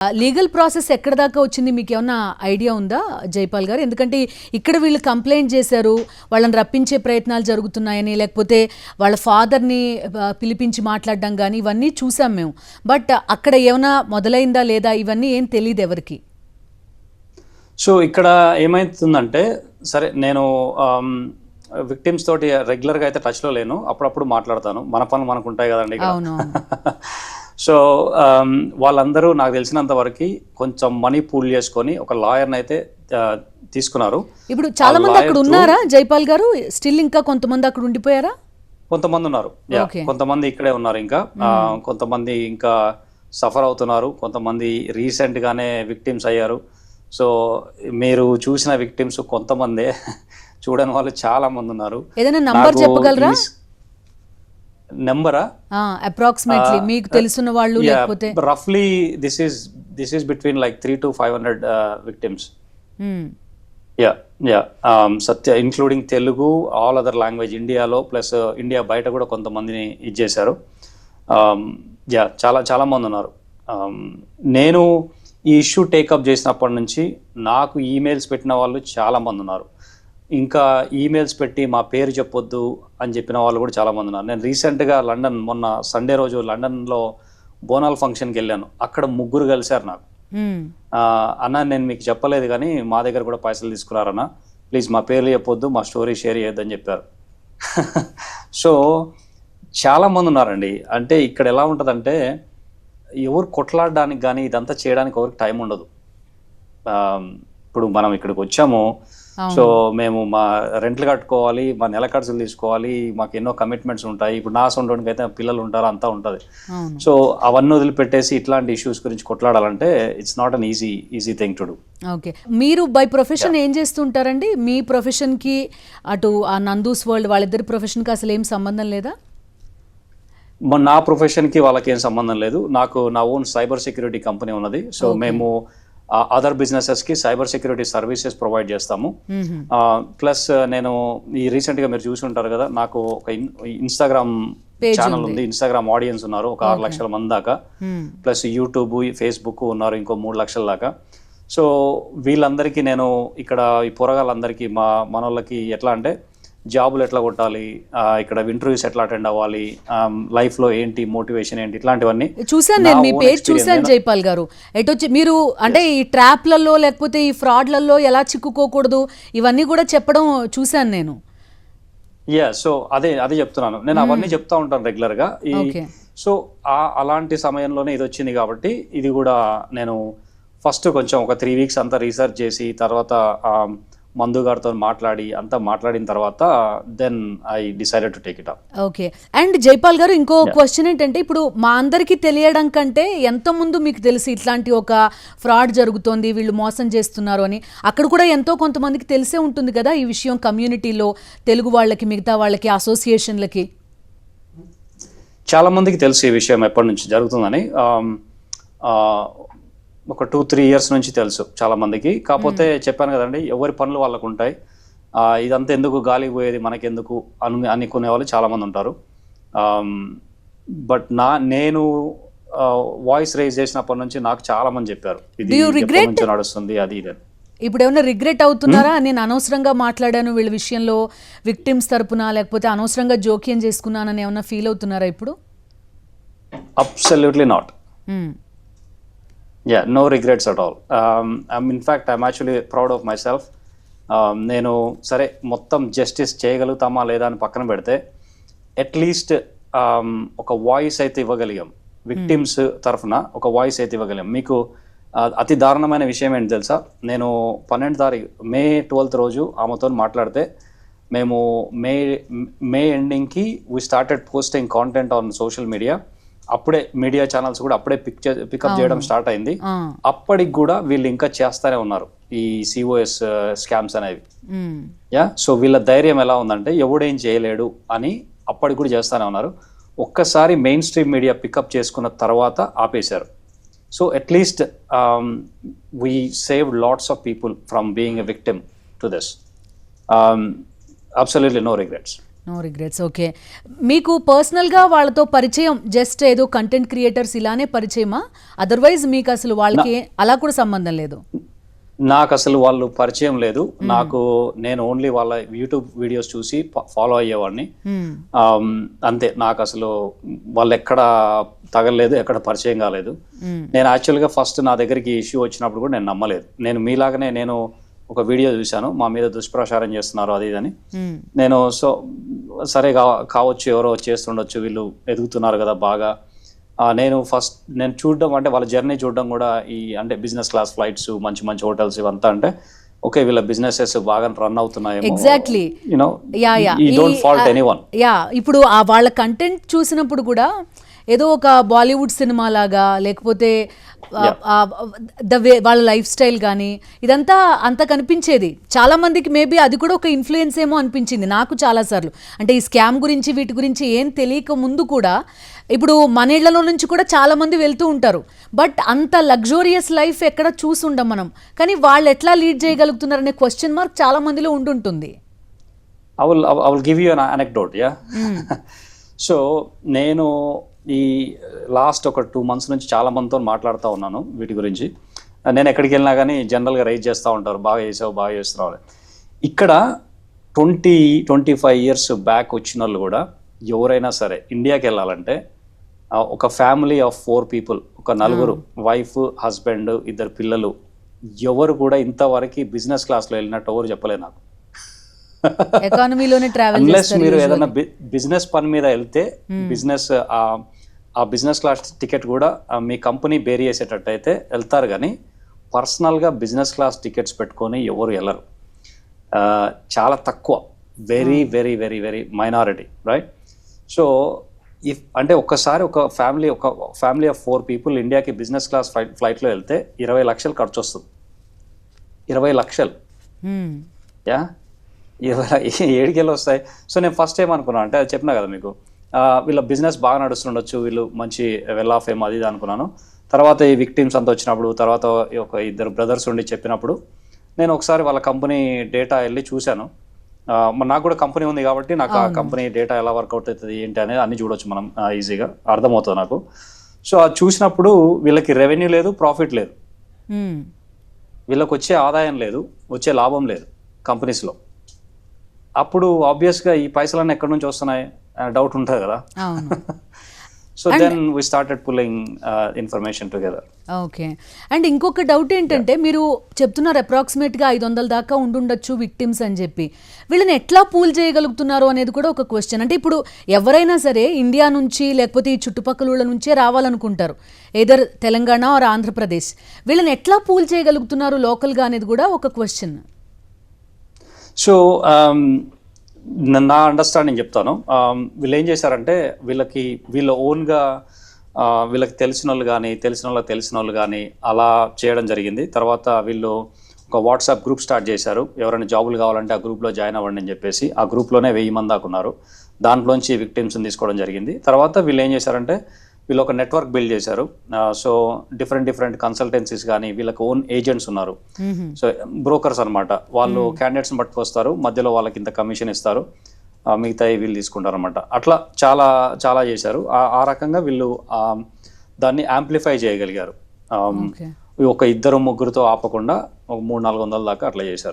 Legal process ఎక్కడ దాకా వచ్చింది మీకు ఏమన్నా ఐడియా ఉందా జైపాల్ గారు? ఎందుకంటే ఇక్కడ వీళ్ళు కంప్లైంట్ చేశారు, వాళ్ళని రప్పించే ప్రయత్నాలు జరుగుతున్నాయని, లేకపోతే వాళ్ళ ఫాదర్ని పిలిపించి మాట్లాడడం కానీ ఇవన్నీ చూసాం మేము. బట్ అక్కడ ఏమైనా మొదలైందా లేదా ఇవన్నీ ఏం తెలియదు ఎవరికి. సో ఇక్కడ ఏమైతుందంటే, సరే నేను విక్టిమ్స్ తోటి రెగ్యులర్గా అయితే టచ్లో లేను, అప్పుడప్పుడు మాట్లాడతాను, మన పనులు మనకు ఉంటాయి కదండి. సో వాళ్ళందరూ నాకు తెలిసినంత వరకు కొంచెం మనీ పూల్ చేసుకొని ఒక లాయర్ని అయితే తీసుకున్నారు. ఇప్పుడు చాలా మంది అక్కడ ఉన్నారా జైపాల్ గారు? స్టిల్ ఇంకా కొంతమంది అక్కడ ఉండిపోయారా? కొంతమంది ఉన్నారు, కొంతమంది ఇక్కడే ఉన్నారు, ఇంకా కొంతమంది ఇంకా సఫర్ అవుతున్నారు, కొంతమంది రీసెంట్ గానే విక్టిమ్స్ అయ్యారు. సో మీరు చూసిన విక్టిమ్స్ కొంతమందే, చూడని వాళ్ళు చాలా మంది ఉన్నారు. ఏదైనా నంబర్ చెప్పగలరా? నెంబరా? అప్రాక్సిమేట్లీ మీకు తెలుసున్న వాళ్ళు, లేకపోతే రఫ్లీ this is between like 300 to 500 victims. Satya including Telugu, all other language, ఇండియాలో ప్లస్ ఇండియా బయట కూడా కొంతమందిని ఇచ్చేశారు. చాలా చాలా మంది ఉన్నారు. నేను ఈ ఇష్యూ టేకప్ చేసినప్పటి నుంచి నాకు ఈమెయిల్స్ పెట్టిన వాళ్ళు చాలా మంది ఉన్నారు. ఇంకా ఈమెయిల్స్ పెట్టి మా పేరు చెప్పొద్దు అని చెప్పిన వాళ్ళు కూడా చాలా మంది ఉన్నారు. నేను రీసెంట్గా లండన్, మొన్న సండే రోజు లండన్లో బోనాల్ ఫంక్షన్కి వెళ్ళాను. అక్కడ 3 కలిశారు నాకు. అన్న నేను మీకు చెప్పలేదు కానీ మా దగ్గర కూడా పైసలు తీసుకున్నారన్న, ప్లీజ్ మా పేర్లు చెప్పొద్దు, మా స్టోరీ షేర్ చేయొద్దని చెప్పారు. సో చాలా మంది ఉన్నారండి. అంటే ఇక్కడ ఎలా ఉంటుందంటే, ఎవరు కొట్లాడడానికి కానీ ఇదంతా చేయడానికి ఎవరికి టైం ఉండదు. ఇప్పుడు మనం ఇక్కడికి వచ్చాము, సో మేము మా రెంట్లు కట్టుకోవాలి, మా నెల ఖర్చులు తీసుకోవాలి, మాకు ఎన్నో కమిట్మెంట్స్ ఉంటాయి. ఇప్పుడు నా సొంతకి అయితే పిల్లలు ఉంటారు, అంతా ఉంటుంది. సో అవన్నీ వదిలిపెట్టేసి ఇట్లాంటి ఇష్యూస్ గురించి కొట్లాడాలంటే it's not an easy thing to do. Okay, మీరు బై ప్రొఫెషన్ ఏం చేస్తుంటారండి? మీ ప్రొఫెషన్కి అటు ఆ నందూస్ వరల్డ్ వాళ్ళిద్దరి ప్రొఫెషన్కి అసలు ఏం సంబంధం లేదా? నా ప్రొఫెషన్కి వాళ్ళకి ఏం సంబంధం లేదు. నాకు నా ఓన్ సైబర్ సెక్యూరిటీ కంపెనీ ఉన్నది. సో మేము అదర్ బిజినెసెస్కి సైబర్ సెక్యూరిటీ సర్వీసెస్ ప్రొవైడ్ చేస్తాము. ప్లస్ నేను ఈ రీసెంట్గా మీరు చూసి ఉంటారు కదా, నాకు ఒక ఇన్స్టాగ్రామ్ ఛానల్ ఉంది, ఇన్స్టాగ్రామ్ ఆడియన్స్ ఉన్నారు ఒక 6 లక్షల మంది దాకా. ప్లస్ యూట్యూబ్, ఫేస్బుక్ ఉన్నారు ఇంకో 3 లక్షల దాకా. సో వీళ్ళందరికీ నేను ఇక్కడ ఈ పోరగాళ్ళందరికీ మనోళ్ళకి ఎట్లా అంటే జాబులు ఎట్లా కొట్టాలి, ఇక్కడ ఇంటర్వ్యూస్ ఎట్లా అటెండ్ అవ్వాలి, లైఫ్ లో ఏంటి మోటివేషన్ ఏంటి, ఇట్లాంటివన్నీ చూసాను నేను. మీ పేజ్ చూసాను జైపాల్ గారు. ఎటొచ్చి మీరు అంటే ఈ ట్రాప్లలో లేకపోతే ఈ ఫ్రాడ్లలో ఎలా చిక్కుకోకూడదు ఇవన్నీ కూడా చెప్పడం చూసాను నేను. సో అదే చెప్తున్నాను నేను, అవన్నీ చెప్తా ఉంటాను రెగ్యులర్ గా. సో అలాంటి సమయంలోనే ఇది వచ్చింది కాబట్టి ఇది కూడా నేను ఫస్ట్ కొంచెం ఒక 3 weeks అంతా రీసెర్చ్ చేసి, తర్వాత మందు గారితో మాట్లాడిన తర్వాత then I decided to take it up. Okay. And Jaipal గారు, ఇంకో క్వశ్చన్ ఏంటంటే, ఇప్పుడు మా అందరికీ తెలియడం కంటే ఎంత ముందు మీకు తెలిసి ఇట్లాంటి ఒక ఫ్రాడ్ జరుగుతోంది, వీళ్ళు మోసం చేస్తున్నారు అని అక్కడ కూడా ఎంతో కొంతమందికి తెలిసే ఉంటుంది కదా ఈ విషయం, కమ్యూనిటీలో తెలుగు వాళ్ళకి, మిగతా వాళ్ళకి, అసోసియేషన్లకి? చాలా మందికి తెలుసు ఈ విషయం ఎప్పటి నుంచి జరుగుతుందని. ఒక 2-3 years నుంచి తెలుసు చాలా మందికి. కాకపోతే చెప్పాను కదండి, ఎవరి పనులు వాళ్ళకు ఉంటాయి. ఇదంతా ఎందుకు గాలికి పోయేది మనకెందుకు అనుకునే వాళ్ళు చాలా మంది ఉంటారు. బట్ నేను వాయిస్ రైజ్ చేసినప్పటి నుంచి నాకు చాలా మంది చెప్పారు ఇది నడుస్తుంది అది ఇది. ఇప్పుడు ఏమైనా రిగ్రెట్ అవుతున్నారా? నేను అనవసరంగా మాట్లాడాను వీళ్ళ విషయంలో, విక్టిమ్స్ తరపున, లేకపోతే అనవసరంగా జోక్యం చేసుకున్నానని ఏమైనా ఫీల్ అవుతున్నారా ఇప్పుడు? Absolutely not. No regrets at all. In fact, I'm actually proud of myself. నేను సరే మొత్తం జస్టిస్ చేయగలుగుతామా లేదా అని పక్కన పెడితే, అట్లీస్ట్ ఒక వాయిస్ అయితే ఇవ్వగలిగాం, విక్టిమ్స్ తరఫున ఒక వాయిస్ అయితే ఇవ్వగలిగాం. మీకు అతి దారుణమైన విషయం ఏంటి తెలుసా? నేను 12వ తారీఖు May 12th రోజు ఆమెతో మాట్లాడితే, మేము మే ఎండింగ్కి we started posting content on social media. అప్పుడే మీడియా ఛానల్స్ కూడా అప్పుడే పికప్ చేయడం స్టార్ట్ అయింది. అప్పటికి కూడా వీళ్ళు ఇంకా చేస్తానే ఉన్నారు ఈ COS స్కామ్స్ అనేవి. సో వీళ్ళ ధైర్యం ఎలా ఉందంటే, ఎవడేం చేయలేడు అని అప్పటికి కూడా చేస్తానే ఉన్నారు. ఒక్కసారి మెయిన్ స్ట్రీమ్ మీడియా పికప్ చేసుకున్న తర్వాత ఆపేశారు. So at least we saved lots of people from being a victim to this. Absolutely no regrets. No regrets. Okay. మీకు పర్సనల్గా వాళ్ళతో పరిచయం జస్ట్ ఏదో కంటెంట్ క్రియేటర్స్ ఇలానే పరిచయమా? అదర్వైజ్ మీకు అసలు వాళ్ళకి అలా కూడా సంబంధం లేదు? నాకు అసలు వాళ్ళు పరిచయం లేదు. నేను ఓన్లీ వాళ్ళ యూట్యూబ్ వీడియోస్ చూసి ఫాలో అయ్యేవాడిని అంతే. నాకు అసలు వాళ్ళు ఎక్కడ తగలలేదు, ఎక్కడ పరిచయం కాలేదు. నేను యాక్చువల్గా ఫస్ట్ నా దగ్గరికి ఇష్యూ వచ్చినప్పుడు కూడా నేను నమ్మలేదు. నేను మీలాగనే నేను ఒక వీడియో చూశాను, మా మీద దుష్ప్రచారం చేస్తున్నారు అది ఇదని. నేను సరే కావచ్చు, ఎవరో చేస్తుండొచ్చు, వీళ్ళు ఎదుగుతున్నారు కదా బాగా. నేను చూడడం అంటే వాళ్ళ జర్నీ చూడడం కూడా అంటే బిజినెస్ క్లాస్ ఫ్లైట్స్, మంచి మంచి హోటల్స్ ఇవంతా అంటే ఓకే వీళ్ళ బిజినెసెస్ బాగా రన్ అవుతున్నాయి. ఎగ్జాక్ట్లీ. ఇప్పుడు వాళ్ళ కంటెంట్ చూసినప్పుడు కూడా ఏదో ఒక బాలీవుడ్ సినిమా లాగా, లేకపోతే వాళ్ళ లైఫ్ స్టైల్ కానీ ఇదంతా అంత కనిపించేది. చాలా మందికి మేబీ అది కూడా ఒక ఇన్ఫ్లుయెన్స్ ఏమో అనిపించింది నాకు చాలాసార్లు. అంటే ఈ స్కామ్ గురించి వీటి గురించి ఏం తెలియక ముందు కూడా ఇప్పుడు మన ఇళ్లలో నుంచి కూడా చాలా మంది వెళ్తూ ఉంటారు. బట్ అంత లగ్జూరియస్ లైఫ్ ఎక్కడ చూసుండం మనం. కానీ వాళ్ళు ఎట్లా లీడ్ చేయగలుగుతున్నారనే క్వశ్చన్ మార్క్ చాలా మందిలో ఉంటుంటుంది. I will give you an anecdote, yeah. So నేను ఈ లాస్ట్ ఒక 2 months నుంచి చాలా మందితో మాట్లాడుతూ ఉన్నాను వీటి గురించి. నేను ఎక్కడికి వెళ్ళినా కానీ జనరల్గా రైజ్ చేస్తూ ఉంటారు, బాగా చేసావు, బాగా చేస్తున్నావు. ఇక్కడ 20-25 years బ్యాక్ వచ్చిన వాళ్ళు కూడా ఎవరైనా సరే ఇండియాకి వెళ్ళాలంటే ఒక ఫ్యామిలీ ఆఫ్ 4 people, ఒక నలుగురు, వైఫ్, హస్బెండ్, 2 పిల్లలు, ఎవరు కూడా ఇంతవరకు బిజినెస్ క్లాస్లో వెళ్ళినట్టు ఎవరు చెప్పలేదు నాకు. ఎకానమీలోనే ట్రావెల్ అన్లెస్ మీరు ఏదైనా బిజినెస్ పని మీద వెళ్తే ఆ బిజినెస్ క్లాస్ టికెట్ కూడా మీ కంపెనీ బేర్ చేసేటట్టు అయితే వెళ్తారు, కానీ పర్సనల్గా బిజినెస్ క్లాస్ టికెట్స్ పెట్టుకొని ఎవరు వెళ్ళరు. చాలా తక్కువ, very very very very minority, right? So అంటే ఒక్కసారి ఒక ఫ్యామిలీ ఆఫ్ 4 people ఇండియాకి బిజినెస్ క్లాస్ ఫ్లైట్లో వెళ్తే 20 లక్షలు ఖర్చు వస్తుంది. 20 లక్షలు, యా, 7 వస్తాయి. సో నేను ఫస్ట్ టైం అనుకున్నాను, అంటే అది చెప్పినా కదా మీకు, వీళ్ళ బిజినెస్ బాగా నడుస్తుండొచ్చు, వీళ్ళు మంచి వెల్ ఆఫ్ ఏం అది ఇది అనుకున్నాను. తర్వాత ఈ విక్టిమ్స్ అంతా వచ్చినప్పుడు, తర్వాత ఒక 2 brothers ఉండి చెప్పినప్పుడు నేను ఒకసారి వాళ్ళ కంపెనీ డేటా వెళ్ళి చూశాను. నాకు కూడా కంపెనీ ఉంది కాబట్టి నాకు ఆ కంపెనీ డేటా ఎలా వర్కౌట్ అవుతుంది ఏంటి అనేది అన్ని చూడొచ్చు మనం, ఈజీగా అర్థమవుతుంది నాకు. సో అది చూసినప్పుడు వీళ్ళకి రెవెన్యూ లేదు, ప్రాఫిట్ లేదు, వీళ్ళకి వచ్చే ఆదాయం లేదు, వచ్చే లాభం లేదు కంపెనీస్లో. అప్పుడు ఆబ్వియస్గా ఈ పైసలన్నీ ఎక్కడి నుంచి వస్తున్నాయి డౌట్ ఉంటుంది కదా. So then we started pulling information together. Okay. And ఇంకొక డౌట్ ఏంటంటే, మీరు చెప్తున్నారు అప్రాక్సిమేట్గా 500 దాకా ఉండుండొచ్చు విక్టిమ్స్ అని చెప్పి. వీళ్ళని ఎట్లా పూల్ చేయగలుగుతున్నారు అనేది కూడా ఒక క్వశ్చన్. అంటే ఇప్పుడు ఎవరైనా సరే ఇండియా నుంచి లేకపోతే ఈ చుట్టుపక్కల నుంచే రావాలనుకుంటారు, ఏదర్ తెలంగాణ ఆర్ ఆంధ్రప్రదేశ్. వీళ్ళని ఎట్లా పూల్ చేయగలుగుతున్నారు లోకల్గా అనేది కూడా ఒక క్వశ్చన్. సో నా అండర్స్టాండింగ్ చెప్తాను. వీళ్ళు ఏం చేశారంటే వీళ్ళ ఓన్గా వీళ్ళకి తెలిసిన వాళ్ళు కానీ అలా చేయడం జరిగింది. తర్వాత వీళ్ళు ఒక వాట్సాప్ గ్రూప్ స్టార్ట్ చేశారు. ఎవరైనా జాబులు కావాలంటే ఆ గ్రూప్లో జాయిన్ అవ్వండి అని చెప్పేసి. ఆ గ్రూప్లోనే 1000 మంది దాకా ఉన్నారు. దాంట్లోంచి విక్టిమ్స్ని తీసుకోవడం జరిగింది. తర్వాత వీళ్ళు ఏం చేశారంటే వీళ్ళు ఒక నెట్వర్క్ బిల్డ్ చేశారు. సో డిఫరెంట్ కన్సల్టెన్సీస్ కానీ వీళ్ళకి ఓన్ ఏజెంట్స్ ఉన్నారు. సో బ్రోకర్స్ అనమాట. వాళ్ళు క్యాండిడేట్స్ని పట్టుకొస్తారు, మధ్యలో వాళ్ళకి ఇంత కమిషన్ ఇస్తారు, మిగతాయి వీళ్ళు తీసుకుంటారు అనమాట. అట్లా చాలా చాలా చేశారు. ఆ రకంగా వీళ్ళు దాన్ని యాంప్లిఫై చేయగలిగారు. ఒక 2-3తో ఆపకుండా ఒక 300-400 దాకా అట్లా చేశారు.